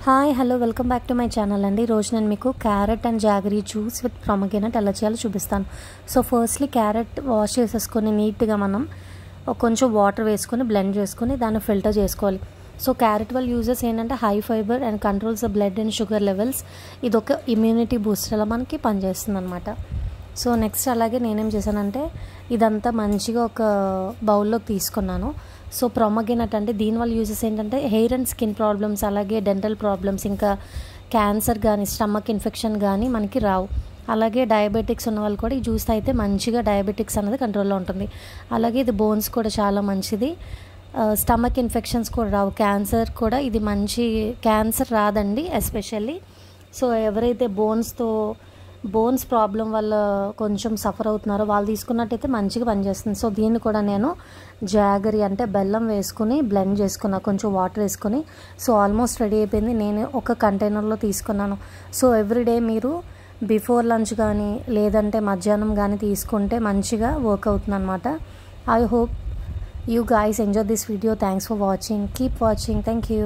Hi hello welcome back to my channel అండి. ఈరోజు నేను మీకు carrot and jaggery juice with pomegranate ఎలా చేయాలో చూపిస్తాను. సో ఫస్ట్లీ క్యారెట్ వాష్ చేసేసుకొని నీట్గా మనం కొంచెం వాటర్ వేసుకొని బ్లెండ్ చేసుకొని దాన్ని ఫిల్టర్ చేసుకోవాలి. సో క్యారెట్ వల్ల యూజెస్ ఏంటంటే high fibre and controls the blood and sugar levels. ఇది ఒక ఇమ్యూనిటీ బూస్టర్లా మనకి పనిచేస్తుంది అనమాట. సో నెక్స్ట్ అలాగే నేనేం చేశానంటే ఇదంతా మంచిగా ఒక బౌల్లోకి తీసుకున్నాను. సో ప్రొమోగ్రానేట్ అంటే దీనివల్ల యూజెస్ ఏంటంటే హెయిర్ అండ్ స్కిన్ ప్రాబ్లమ్స్, అలాగే డెంటల్ ప్రాబ్లమ్స్, ఇంకా క్యాన్సర్ కానీ స్టమక్ ఇన్ఫెక్షన్ కానీ మనకి రావు. అలాగే డయాబెటిక్స్ ఉన్న వాళ్ళు కూడా ఈ జ్యూస్ అయితే మంచిగా డయాబెటిక్స్ అనేది కంట్రోల్లో ఉంటుంది. అలాగే ఇది బోన్స్ కూడా చాలా మంచిది. స్టమక్ ఇన్ఫెక్షన్స్ కూడా రావు. క్యాన్సర్ కూడా ఇది మంచి క్యాన్సర్ రాదండి ఎస్పెషల్లీ. సో ఎవరైతే బోన్స్ ప్రాబ్లం వల్ల కొంచెం సఫర్ అవుతున్నారో వాళ్ళు తీసుకున్నట్టయితే మంచిగా పనిచేస్తుంది. సో దీన్ని కూడా నేను జాగరీ అంటే బెల్లం వేసుకుని బ్లెండ్ చేసుకున్నా, కొంచెం వాటర్ వేసుకొని. సో ఆల్మోస్ట్ రెడీ అయిపోయింది. నేను ఒక కంటైనర్లో తీసుకున్నాను. సో ఎవ్రీడే మీరు బిఫోర్ లంచ్ కానీ లేదంటే మధ్యాహ్నం కానీ తీసుకుంటే మంచిగా వర్క్ అవుతుంది అనమాట. I hope you guys enjoyed this video. Thanks for watching. Keep watching. Thank you.